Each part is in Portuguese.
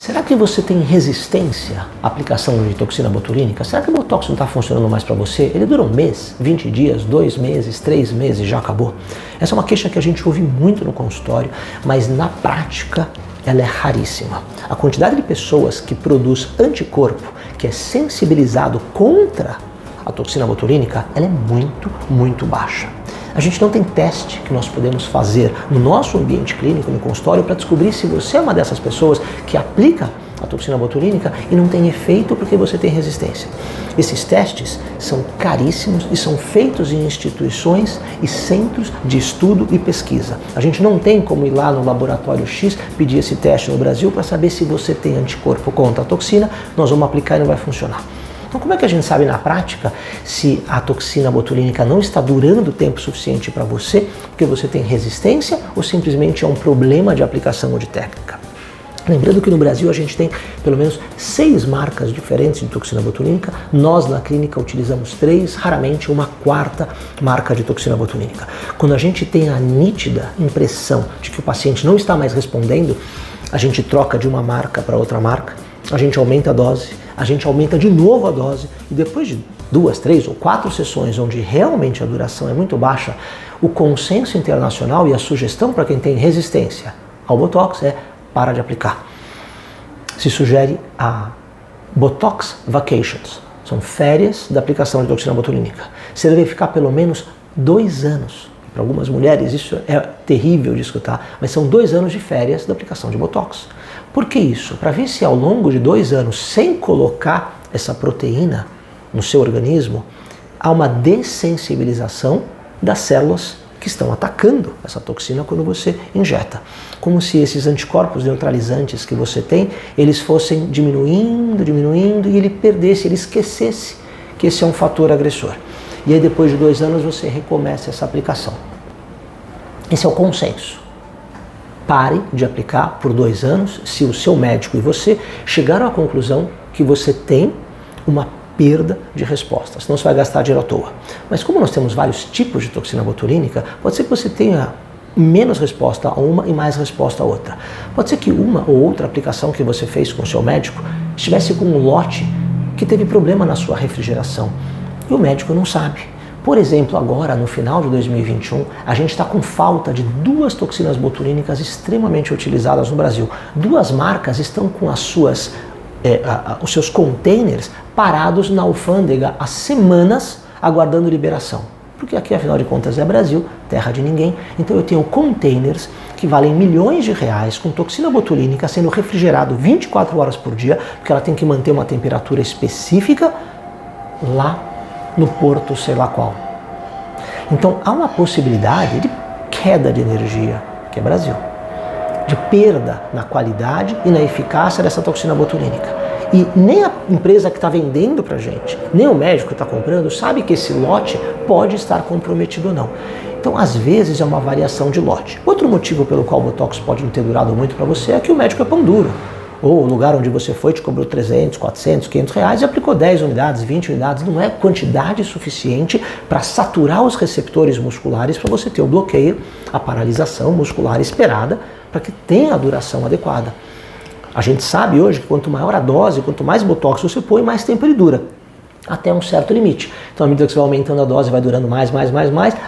Será que você tem resistência à aplicação de toxina botulínica? Será que o Botox não está funcionando mais para você? Ele dura um mês, 20 dias, 2 meses, 3 meses e já acabou? Essa é uma queixa que a gente ouve muito no consultório, mas na prática ela é raríssima. A quantidade de pessoas que produz anticorpo, que é sensibilizado contra a toxina botulínica, ela é muito, muito baixa. A gente não tem teste que nós podemos fazer no nosso ambiente clínico, no consultório, para descobrir se você é uma dessas pessoas que aplica a toxina botulínica e não tem efeito porque você tem resistência. Esses testes são caríssimos e são feitos em instituições e centros de estudo e pesquisa. A gente não tem como ir lá no laboratório X pedir esse teste no Brasil para saber se você tem anticorpo contra a toxina, nós vamos aplicar e não vai funcionar. Então como é que a gente sabe na prática se a toxina botulínica não está durando tempo suficiente para você, porque você tem resistência ou simplesmente é um problema de aplicação ou de técnica? Lembrando que no Brasil a gente tem pelo menos 6 marcas diferentes de toxina botulínica, nós na clínica utilizamos 3, raramente uma 4ª marca de toxina botulínica. Quando a gente tem a nítida impressão de que o paciente não está mais respondendo, a gente troca de uma marca para outra marca, a gente aumenta a dose, a gente aumenta de novo a dose e depois de 2, 3 ou 4 sessões onde realmente a duração é muito baixa, o consenso internacional e a sugestão para quem tem resistência ao Botox é para de aplicar. Se sugere a Botox Vacations, são férias da aplicação de toxina botulínica. Você deve ficar pelo menos 2 anos. Para algumas mulheres isso é terrível de escutar, mas são 2 anos de férias da aplicação de Botox. Por que isso? Para ver se ao longo de 2 anos, sem colocar essa proteína no seu organismo, há uma dessensibilização das células que estão atacando essa toxina quando você injeta. Como se esses anticorpos neutralizantes que você tem, eles fossem diminuindo, diminuindo e ele perdesse, ele esquecesse que esse é um fator agressor. E aí depois de 2 anos você recomeça essa aplicação. Esse é o consenso. Pare de aplicar por 2 anos se o seu médico e você chegaram à conclusão que você tem uma perda de resposta, senão você vai gastar dinheiro à toa. Mas como nós temos vários tipos de toxina botulínica, pode ser que você tenha menos resposta a uma e mais resposta a outra. Pode ser que uma ou outra aplicação que você fez com o seu médico estivesse com um lote que teve problema na sua refrigeração e o médico não sabe. Por exemplo, agora no final de 2021, a gente está com falta de 2 toxinas botulínicas extremamente utilizadas no Brasil. 2 marcas estão com os seus containers parados na alfândega há semanas aguardando liberação. Porque aqui, afinal de contas, é Brasil, terra de ninguém. Então eu tenho containers que valem milhões de reais com toxina botulínica sendo refrigerado 24 horas por dia, porque ela tem que manter uma temperatura específica lá no porto sei lá qual. Então há uma possibilidade de queda de energia, que é Brasil, de perda na qualidade e na eficácia dessa toxina botulínica. E nem a empresa que está vendendo para a gente, nem o médico que está comprando, sabe que esse lote pode estar comprometido ou não. Então, às vezes, é uma variação de lote. Outro motivo pelo qual o Botox pode não ter durado muito para você é que o médico é pão duro. Ou o lugar onde você foi te cobrou 300, 400, 500 reais e aplicou 10 unidades, 20 unidades. Não é quantidade suficiente para saturar os receptores musculares para você ter o bloqueio, a paralisação muscular esperada para que tenha a duração adequada. A gente sabe hoje que quanto maior a dose, quanto mais Botox você põe, mais tempo ele dura. Até um certo limite. Então, à medida que você vai aumentando a dose, vai durando mais,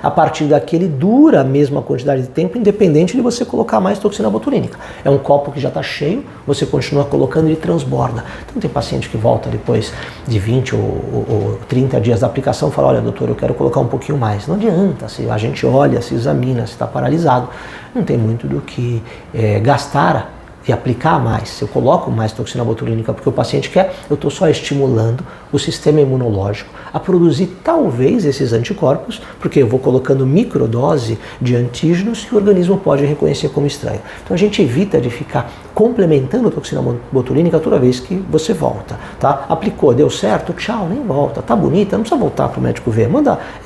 a partir daqui ele dura a mesma quantidade de tempo, independente de você colocar mais toxina botulínica. É um copo que já está cheio, você continua colocando e ele transborda. Então, tem paciente que volta depois de 20 ou 30 dias da aplicação e fala, olha, doutor, eu quero colocar um pouquinho mais. Não adianta, se a gente olha, se examina, se está paralisado, não tem muito do que gastar e aplicar mais. Se eu coloco mais toxina botulínica porque o paciente quer, eu estou só estimulando o sistema imunológico a produzir talvez esses anticorpos, porque eu vou colocando microdose de antígenos que o organismo pode reconhecer como estranho. Então a gente evita de ficar complementando a toxina botulínica toda vez que você volta, tá? Aplicou, deu certo, tchau, nem volta, tá bonita, não precisa voltar para o médico ver,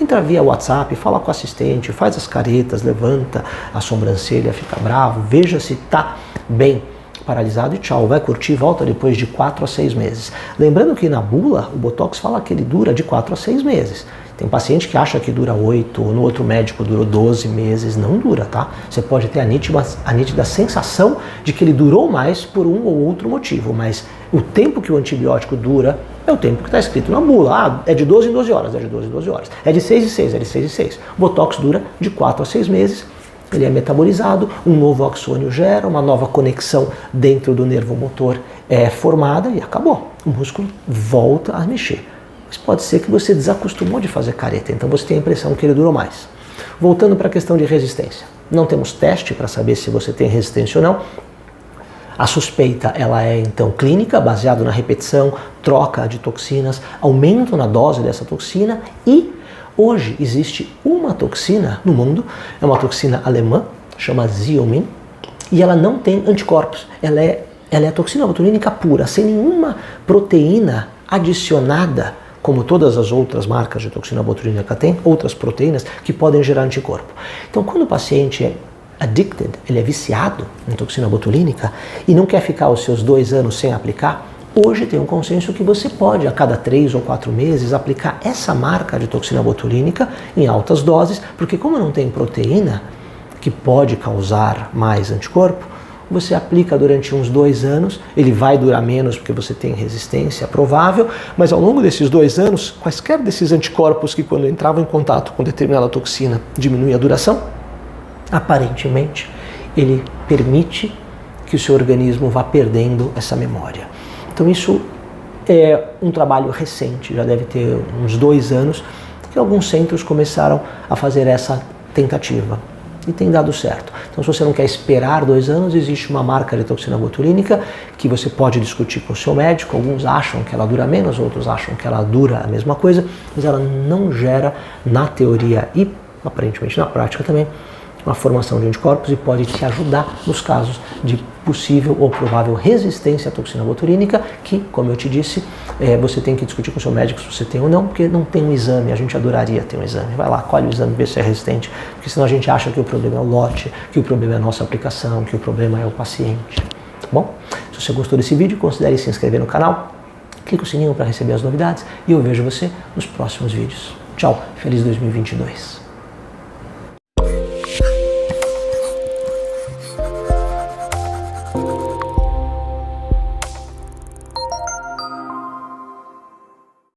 entra via WhatsApp, fala com o assistente, faz as caretas, levanta a sobrancelha, fica bravo, veja se tá bem paralisado e tchau, vai curtir e volta depois de 4 a 6 meses. Lembrando que na bula, o Botox fala que ele dura de 4 a 6 meses. Tem paciente que acha que dura 8, ou no outro médico durou 12 meses. Não dura, tá? Você pode ter a nítida sensação de que ele durou mais por um ou outro motivo, mas o tempo que o antibiótico dura é o tempo que está escrito na bula. Ah, é de 12 em 12 horas, é de 12 em 12 horas. É de 6 em 6, é de 6 em 6. O Botox dura de 4 a 6 meses. Ele é metabolizado, um novo axônio gera, uma nova conexão dentro do nervo motor é formada e acabou. O músculo volta a mexer. Mas pode ser que você desacostumou de fazer careta, então você tem a impressão que ele durou mais. Voltando para a questão de resistência. Não temos teste para saber se você tem resistência ou não. A suspeita ela é então clínica, baseado na repetição, troca de toxinas, aumento na dose dessa toxina e hoje existe uma toxina no mundo, é uma toxina alemã, chama Xiomin, e ela não tem anticorpos. Ela é toxina botulínica pura, sem nenhuma proteína adicionada, como todas as outras marcas de toxina botulínica têm, outras proteínas que podem gerar anticorpo. Então, quando o paciente é addicted, ele é viciado em toxina botulínica e não quer ficar os seus 2 anos sem aplicar, hoje tem um consenso que você pode, a cada 3 ou 4 meses, aplicar essa marca de toxina botulínica em altas doses, porque como não tem proteína que pode causar mais anticorpo, você aplica durante uns 2 anos, ele vai durar menos porque você tem resistência provável, mas ao longo desses 2 anos, quaisquer desses anticorpos que quando entravam em contato com determinada toxina diminuem a duração, aparentemente ele permite que o seu organismo vá perdendo essa memória. Então isso é um trabalho recente, já deve ter uns 2 anos, que alguns centros começaram a fazer essa tentativa. E tem dado certo. Então, se você não quer esperar 2 anos, existe uma marca de toxina botulínica que você pode discutir com o seu médico. Alguns acham que ela dura menos, outros acham que ela dura a mesma coisa, mas ela não gera, na teoria e aparentemente na prática também, uma formação de anticorpos e pode te ajudar nos casos de possível ou provável resistência à toxina botulínica, que, como eu te disse, você tem que discutir com o seu médico se você tem ou não, porque não tem um exame, a gente adoraria ter um exame. Vai lá, colhe o exame, vê se é resistente, porque senão a gente acha que o problema é o lote, que o problema é a nossa aplicação, que o problema é o paciente. Tá bom? Se você gostou desse vídeo, considere se inscrever no canal, clique o sininho para receber as novidades e eu vejo você nos próximos vídeos. Tchau, feliz 2022!